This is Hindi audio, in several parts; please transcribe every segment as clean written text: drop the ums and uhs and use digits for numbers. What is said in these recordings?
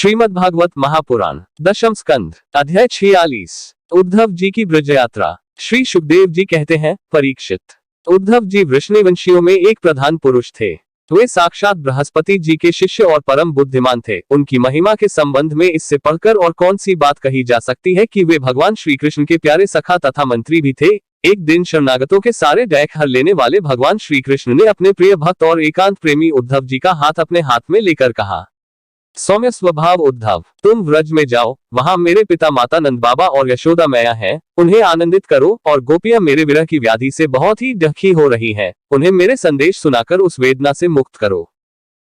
श्रीमद् भागवत महापुराण दशम स्कंध अध्याय 46। उद्धव जी की ब्रज यात्रा। श्री सुखदेव जी कहते हैं, परीक्षित, उद्धव जी वृष्णिवंशियों में एक प्रधान पुरुष थे। वे साक्षात बृहस्पति जी के शिष्य और परम बुद्धिमान थे। उनकी महिमा के संबंध में इससे पढ़कर और कौन सी बात कही जा सकती है कि वे भगवान श्री कृष्ण के प्यारे सखा तथा मंत्री भी थे। एक दिन शरणागतों के सारे डैक हर लेने वाले भगवान श्री कृष्ण ने अपने प्रिय भक्त और एकांत प्रेमी उद्धव जी का हाथ अपने हाथ में लेकर कहा, सौम्य स्वभाव उद्धव, तुम व्रज में जाओ, वहां मेरे पिता माता नंद बाबा और यशोदा मैया हैं, उन्हें आनंदित करो। और गोपियां मेरे विरह की व्याधि से बहुत ही दुखी हो रही हैं, उन्हें मेरे संदेश सुनाकर उस वेदना से मुक्त करो।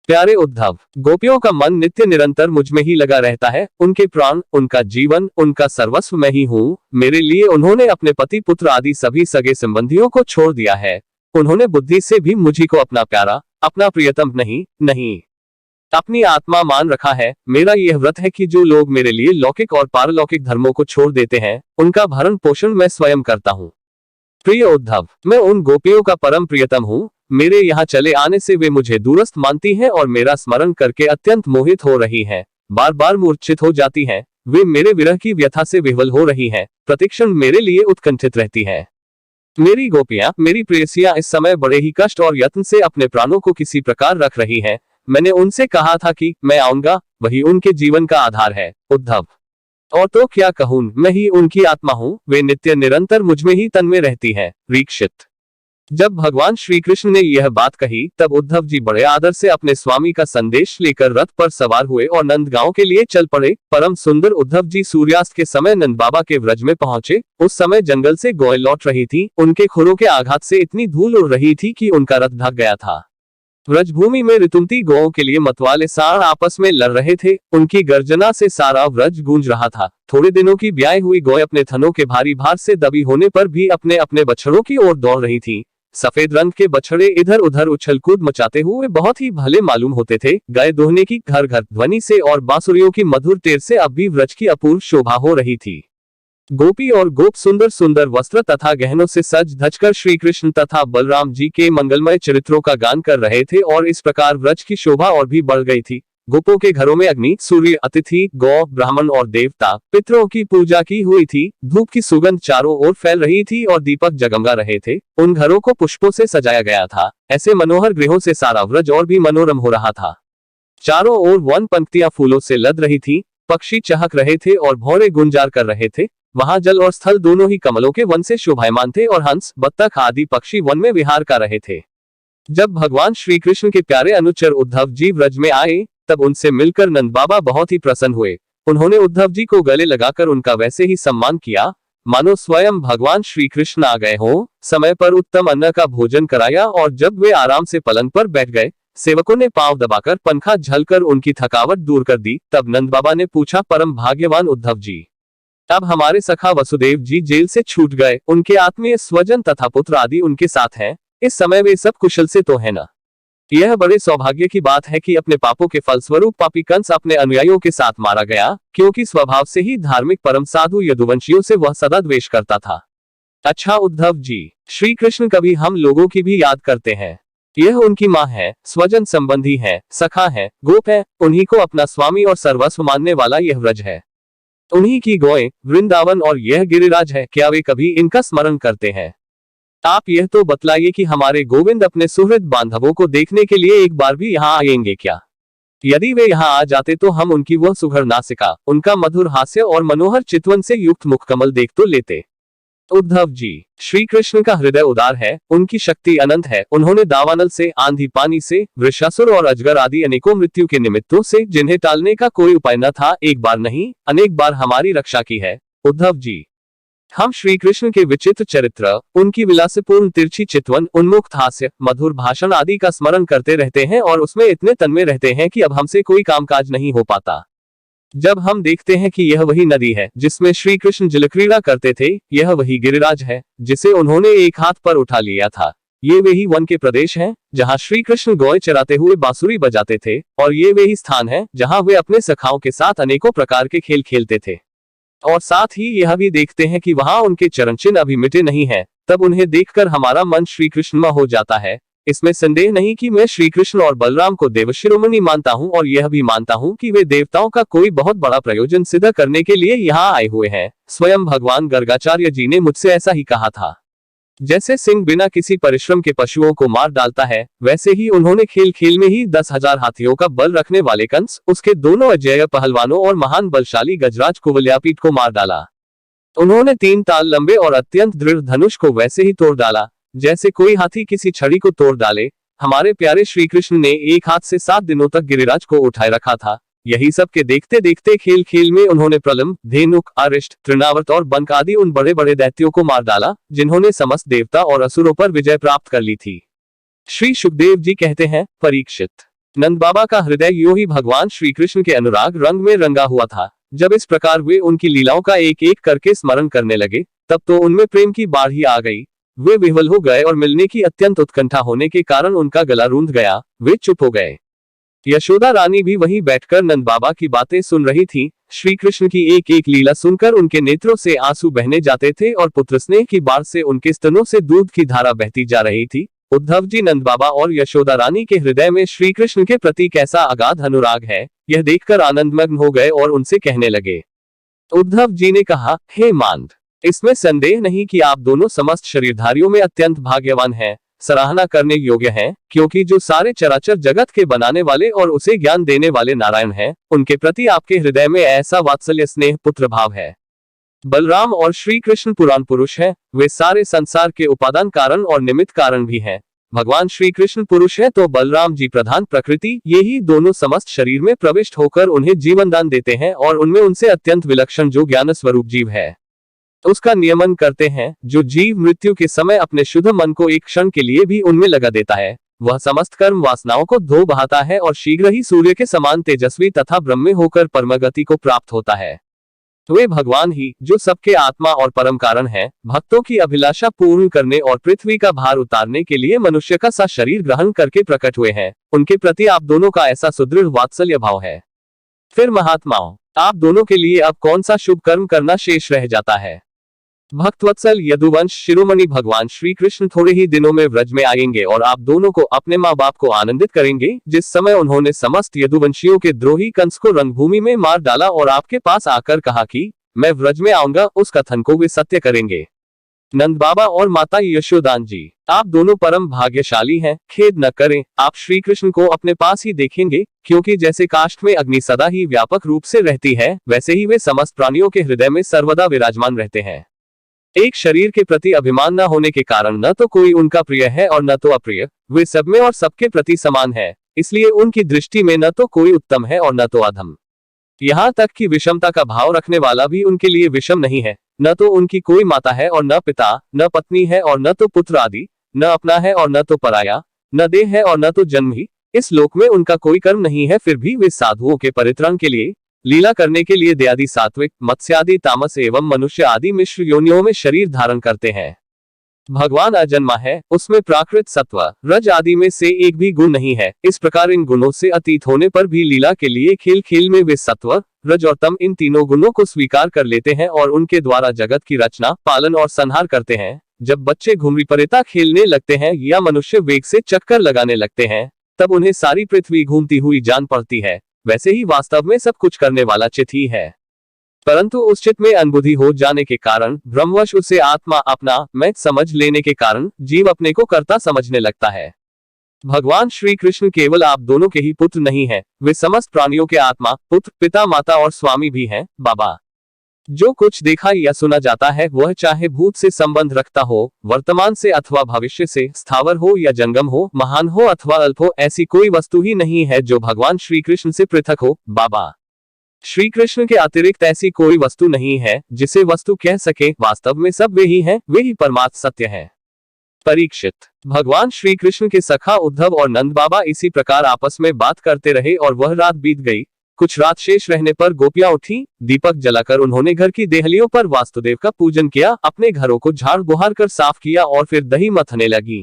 प्यारे उद्धव, गोपियों का मन नित्य निरंतर मुझ में ही लगा रहता है। उनके प्राण, उनका जीवन, उनका सर्वस्व मैं ही हूँ। मेरे लिए उन्होंने अपने पति पुत्र आदि सभी सगे संबंधियों को छोड़ दिया है। उन्होंने बुद्धि से भी मुझी को अपना प्यारा, अपना प्रियतम नहीं अपनी आत्मा मान रखा है। मेरा यह व्रत है कि जो लोग मेरे लिए लौकिक और पारलौकिक धर्मों को छोड़ देते हैं, उनका भरण पोषण मैं स्वयं करता हूँ। प्रिय उद्धव, मैं उन गोपियों का परम प्रियतम हूँ। मेरे यहाँ चले आने से वे मुझे दूरस्थ मानती हैं और मेरा स्मरण करके अत्यंत मोहित हो रही हैं, बार बार मूर्छित हो जाती हैं। वे मेरे विरह की व्यथा से विह्वल हो रही हैं, प्रतिक्षण मेरे लिए उत्कंठित रहती है। मेरी गोपियां, मेरी प्रेयसियां इस समय बड़े ही कष्ट और यत्न से अपने प्राणों को किसी प्रकार रख रही हैं। मैंने उनसे कहा था कि मैं आऊंगा, वही उनके जीवन का आधार है। उद्धव, और तो क्या कहूं, मैं ही उनकी आत्मा हूँ। वे नित्य निरंतर मुझ में ही तन्मय रहती है। परीक्षित, जब भगवान श्री कृष्ण ने यह बात कही, तब उद्धव जी बड़े आदर से अपने स्वामी का संदेश लेकर रथ पर सवार हुए और नंदगांव के लिए चल पड़े। परम सुंदर उद्धव जी सूर्यास्त के समय नंद बाबा के व्रज में पहुंचे। उस समय जंगल से गौएं लौट रही थी। उनके खुरों के आघात से इतनी धूल उड़ रही थी कि उनका रथ ढक गया था। व्रजभूमि में ऋतुमती गौओं के लिए मतवाले सांड आपस में लड़ रहे थे। उनकी गर्जना से सारा व्रज गूंज रहा था। थोड़े दिनों की ब्याई हुई गौएं अपने थनों के भारी भार से दबी होने पर भी अपने अपने बछड़ों की ओर दौड़ रही थी। सफेद रंग के बछड़े इधर उधर उछल कूद मचाते हुए बहुत ही भले मालूम होते थे। गाय दोहने की घर घर ध्वनि से और बांसुरियों की मधुर टेर से अब भी व्रज की अपूर्व शोभा हो रही थी। गोपी और गोप सुंदर सुंदर वस्त्र तथा गहनों से सज धजकर श्री कृष्ण तथा बलराम जी के मंगलमय चरित्रों का गान कर रहे थे और इस प्रकार व्रज की शोभा और भी बढ़ गई थी। गोपों के घरों में अग्नि, सूर्य, अतिथि, गौ, ब्राह्मण और देवता पितरों की पूजा की हुई थी। धूप की सुगंध चारों ओर फैल रही थी और दीपक जगमगा रहे थे। उन घरों को पुष्पों से सजाया गया था। ऐसे मनोहर गृहों से सारा व्रज और भी मनोरम हो रहा था। चारों ओर वन पंक्तियां फूलों से लद रही थी। पक्षी चहक रहे थे और भौरे गुंजार कर रहे थे। वहां जल और स्थल दोनों ही कमलों के वन से शोभायमान थे और हंस, बत्तख आदि पक्षी वन में विहार कर रहे थे। जब भगवान श्री कृष्ण के प्यारे अनुचर उद्धव जी व्रज में आए, तब उनसे मिलकर नंद बाबा बहुत ही प्रसन्न हुए। उन्होंने उद्धव जी को गले लगाकर उनका वैसे ही सम्मान किया मानो स्वयं भगवान श्री कृष्ण आ गए हों। समय पर उत्तम अन्न का भोजन कराया और जब वे आराम से पलंग पर बैठ गए, सेवकों ने पांव दबाकर पंखा झलकर उनकी थकावट दूर कर दी। तब नंद बाबा ने पूछा, परम भाग्यवान उद्धव जी, अब हमारे सखा वसुदेव जी जेल से छूट गए। उनके आत्मीय स्वजन तथा पुत्र आदि उनके साथ हैं। इस समय वे सब कुशल से तो है ना? यह बड़े सौभाग्य की बात है कि अपने पापों के फलस्वरूप पापी कंस अपने अनुयायियों के साथ मारा गया, क्योंकि स्वभाव से ही धार्मिक परम साधु यदुवंशियों से वह सदा द्वेष करता था। अच्छा उद्धव जी, श्री कृष्ण कभी हम लोगों की भी याद करते हैं। यह उनकी माँ है, स्वजन संबंधी है, सखा है, गोप है। उन्हीं को अपना स्वामी और सर्वस्व मानने वाला यह व्रज है। उन्हीं की गौएं, वृंदावन और यह गिरिराज है। क्या वे कभी इनका स्मरण करते हैं? आप यह तो बतलाइए कि हमारे गोविंद अपने सुहृद बांधवों को देखने के लिए एक बार भी यहाँ आएंगे क्या? यदि वे यहाँ आ जाते तो हम उनकी वह सुघड़ नासिका, उनका मधुर हास्य और मनोहर चितवन से युक्त मुखकमल देख तो लेते। उद्धव जी, श्री कृष्ण का हृदय उदार है, उनकी शक्ति अनंत है। उन्होंने दावानल से, आंधी पानी से, वृषासुर और अजगर आदि अनेकों मृत्यु के निमित्तों से, जिन्हें टालने का कोई उपाय न था, एक बार नहीं अनेक बार हमारी रक्षा की है। उद्धव जी, हम श्री कृष्ण के विचित्र चरित्र, उनकी विलासपूर्ण तिरछी चितवन, उन्मुक्त हास्य, मधुर भाषण आदि का स्मरण करते रहते हैं और उसमें इतने तन्मय रहते हैं कि अब हमसे कोई कामकाज नहीं हो पाता। जब हम देखते हैं कि यह वही नदी है जिसमें श्री कृष्ण जलक्रीड़ा करते थे, यह वही गिरिराज है जिसे उन्होंने एक हाथ पर उठा लिया था, ये वही वन के प्रदेश हैं जहां श्री कृष्ण गौएं चराते हुए बांसुरी बजाते थे, और ये वही स्थान है जहां वे अपने सखाओं के साथ अनेकों प्रकार के खेल खेलते थे। और साथ ही यह भी देखते हैं कि वहां उनके चरण चिन्ह अभी मिटे नहीं है। तब उन्हें देखकर हमारा मन श्री कृष्णमय हो जाता है। इसमें संदेह नहीं कि मैं श्री कृष्ण और बलराम को देवशिरोमणि मानता हूँ और यह भी मानता हूँ कि वे देवताओं का कोई बहुत बड़ा प्रयोजन सिद्ध करने के लिए यहाँ आए हुए हैं। स्वयं भगवान गर्गाचार्य जी ने मुझसे ऐसा ही कहा था। जैसे सिंह बिना किसी परिश्रम के पशुओं को मार डालता है, वैसे ही उन्होंने खेल खेल में ही 10,000 हाथियों का बल रखने वाले कंस, उसके दोनों अजेय पहलवानों और महान बलशाली गजराज कुवलयापीठ को मार डाला। उन्होंने 3 ताल लंबे और अत्यंत दृढ़ धनुष को वैसे ही तोड़ डाला जैसे कोई हाथी किसी छड़ी को तोड़ डाले। हमारे प्यारे श्री कृष्ण ने एक हाथ से 7 दिनों तक गिरिराज को उठाए रखा था। यही सब के देखते देखते खेल खेल में उन्होंने प्रलंब, धेनुक, अरिष्ट, तृणावर्त और बंक आदि उन बड़े बड़े दैत्यों को मार डाला जिन्होंने समस्त देवता और असुरों पर विजय प्राप्त कर ली थी। श्री सुखदेव जी कहते हैं, परीक्षित, नंद बाबा का हृदय यूं ही भगवान श्री कृष्ण के अनुराग रंग में रंगा हुआ था। जब इस प्रकार वे उनकी लीलाओं का एक एक करके स्मरण करने लगे, तब तो उनमें प्रेम की बाढ़ ही आ गई। वे विह्वल हो गए और मिलने की अत्यंत उत्कंठा होने के कारण उनका गला रूंध गया। वे चुप हो गए। यशोदा रानी भी वहीं बैठकर नंद बाबा की बातें सुन रही थी। श्री कृष्ण की एक एक लीला सुनकर उनके नेत्रों से आंसू बहने जाते थे और पुत्र स्नेह की बाढ़ से उनके स्तनों से दूध की धारा बहती जा रही थी। उद्धव जी नंद बाबा और यशोदा रानी के हृदय में श्री कृष्ण के प्रति कैसा अगाध अनुराग है, यह देखकर आनंदमग्न हो गए और उनसे कहने लगे। उद्धव जी ने कहा, हे मांद, इसमें संदेह नहीं कि आप दोनों समस्त शरीरधारियों में अत्यंत भाग्यवान हैं, सराहना करने योग्य हैं, क्योंकि जो सारे चराचर जगत के बनाने वाले और उसे ज्ञान देने वाले नारायण हैं, उनके प्रति आपके हृदय में ऐसा वात्सल्य स्नेह पुत्र भाव है। बलराम और श्री कृष्ण पुराण पुरुष हैं, वे सारे संसार के उपादान कारण और निमित्त कारण भी हैं। भगवान श्री कृष्ण पुरुष है तो बलराम जी प्रधान प्रकृति, ये ही दोनों समस्त शरीर में प्रविष्ट होकर उन्हें जीवन दान देते हैं और उनमें उनसे अत्यंत विलक्षण जो ज्ञान स्वरूप जीव है उसका नियमन करते हैं। जो जीव मृत्यु के समय अपने शुद्ध मन को एक क्षण के लिए भी उनमें लगा देता है, वह समस्त कर्म वासनाओं को धो बहाता है और शीघ्र ही सूर्य के समान तेजस्वी तथा ब्रह्म होकर परमगति को प्राप्त होता है। वे भगवान ही जो सबके आत्मा और परम कारण है, भक्तों की अभिलाषा पूर्ण करने और पृथ्वी का भार उतारने के लिए मनुष्य का सा शरीर ग्रहण करके प्रकट हुए हैं। उनके प्रति आप दोनों का ऐसा सुदृढ़ वात्सल्य भाव है। फिर महात्माओं, आप दोनों के लिए अब कौन सा शुभ कर्म करना शेष रह जाता है। भक्तवत्सल यदुवंश शिरोमणि भगवान श्री कृष्ण थोड़े ही दिनों में व्रज में आएंगे और आप दोनों को अपने माँ बाप को आनंदित करेंगे। जिस समय उन्होंने समस्त यदुवंशियों के द्रोही कंस को रंगभूमि में मार डाला और आपके पास आकर कहा कि मैं व्रज में आऊंगा, उस कथन को वे सत्य करेंगे। नंद बाबा और माता यशोदान जी, आप दोनों परम भाग्यशाली हैं। खेद न करें, आप श्री कृष्ण को अपने पास ही देखेंगे, क्योंकि जैसे काष्ठ में अग्नि सदा ही व्यापक रूप से रहती है, वैसे ही वे समस्त प्राणियों के हृदय में सर्वदा विराजमान रहते हैं। एक शरीर के प्रति अभिमान न होने के कारण न तो कोई उनका प्रिय है और न तो अप्रिय, वे सब में और सबके प्रति समान है। इसलिए उनकी दृष्टि में न तो कोई उत्तम है और न तो अधम। यहाँ तक कि विषमता का भाव रखने वाला भी उनके लिए विषम नहीं है। न तो उनकी कोई माता है और न पिता, न पत्नी है और न तो पुत्र आदि, न अपना है और न तो पराया, न देह है और न तो जन्म ही। इस लोक में उनका कोई कर्म नहीं है, फिर भी वे साधुओं के परित्राण के लिए, लीला करने के लिए दयादि सात्विक, मत्स्यादि तामस एवं मनुष्य आदि मिश्र योनियों में शरीर धारण करते हैं। भगवान अजन्मा है, उसमें प्राकृत सत्व रज आदि में से एक भी गुण नहीं है। इस प्रकार इन गुणों से अतीत होने पर भी लीला के लिए खेल खेल में वे सत्व, रज और तम इन तीनों गुणों को स्वीकार कर लेते हैं और उनके द्वारा जगत की रचना, पालन और संहार करते हैं। जब बच्चे घुमरी परेता खेलने लगते हैं या मनुष्य वेग से चक्कर लगाने लगते हैं, तब उन्हें सारी पृथ्वी घूमती हुई जान पड़ती है। वैसे ही वास्तव में सब कुछ करने वाला चित ही है, परंतु उस चित में अनबुद्धि हो जाने के कारण, भ्रमवश उसे आत्मा अपना मैं समझ लेने के कारण जीव अपने को कर्ता समझने लगता है। भगवान श्री कृष्ण केवल आप दोनों के ही पुत्र नहीं हैं, वे समस्त प्राणियों के आत्मा, पुत्र, पिता, माता और स्वामी भी हैं। बाबा, जो कुछ देखा या सुना जाता है वह चाहे भूत से संबंध रखता हो, वर्तमान से अथवा भविष्य से, स्थावर हो या जंगम हो, महान हो अथवा अल्प हो, ऐसी कोई वस्तु ही नहीं है जो भगवान श्री कृष्ण से पृथक हो। बाबा, श्री कृष्ण के अतिरिक्त ऐसी कोई वस्तु नहीं है जिसे वस्तु कह सके। वास्तव में सब वे ही हैं, वे ही परमात्म सत्य हैं। परीक्षित, भगवान श्री कृष्ण के सखा उद्धव और नंद बाबा इसी प्रकार आपस में बात करते रहे और वह रात बीत गई। कुछ रात शेष रहने पर गोपियां उठी। दीपक जलाकर उन्होंने घर की देहलियों पर वास्तुदेव का पूजन किया, अपने घरों को झाड़ बुहार कर साफ किया और फिर दही मथने लगी।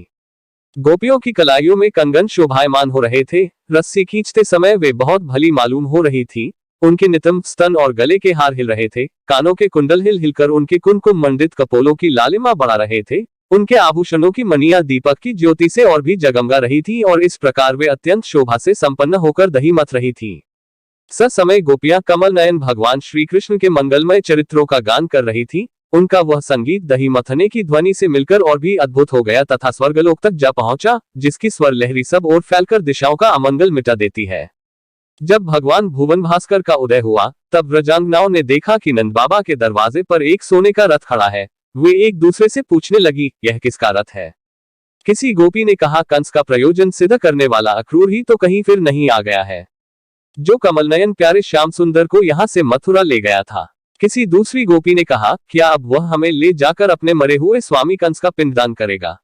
गोपियों की कलाइयों में कंगन शोभायमान हो रहे थे। रस्सी खींचते समय वे बहुत भली मालूम हो रही थी। उनके नितंब स्तन और गले के हार हिल रहे थे। कानों के कुंडल हिल हिलकर उनके कुमकुम मंडित कपोलों की लालिमा बढ़ा रहे थे। उनके आभूषणों की मणियां दीपक की ज्योति से और भी जगमगा रही थी और इस प्रकार वे अत्यंत शोभा से संपन्न होकर दही मथ रही थी। स समय गोपियां कमल नयन भगवान श्री कृष्ण के मंगलमय चरित्रों का गान कर रही थी। उनका वह संगीत दही मथने की ध्वनि से मिलकर और भी अद्भुत हो गया तथा स्वर्गलोक तक जा पहुंचा, जिसकी स्वर लहरी सब ओर फैलकर दिशाओं का अमंगल मिटा देती है। जब भगवान भुवन भास्कर का उदय हुआ, तब व्रजांगनाओं ने देखा कि नंद बाबा के दरवाजे पर एक सोने का रथ खड़ा है। वे एक दूसरे से पूछने लगी, यह किसका रथ है? किसी गोपी ने कहा, कंस का प्रयोजन सिद्ध करने वाला अक्रूर ही तो कहीं फिर नहीं आ गया है, जो कमलनयन प्यारे श्याम सुंदर को यहाँ से मथुरा ले गया था। किसी दूसरी गोपी ने कहा, क्या अब वह हमें ले जाकर अपने मरे हुए स्वामी कंस का पिंडदान करेगा?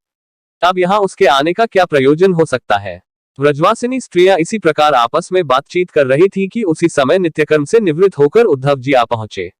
अब यहाँ उसके आने का क्या प्रयोजन हो सकता है? व्रजवासिनी स्त्रियां इसी प्रकार आपस में बातचीत कर रही थी कि उसी समय नित्यकर्म से निवृत्त होकर उद्धव जी आ पहुंचे।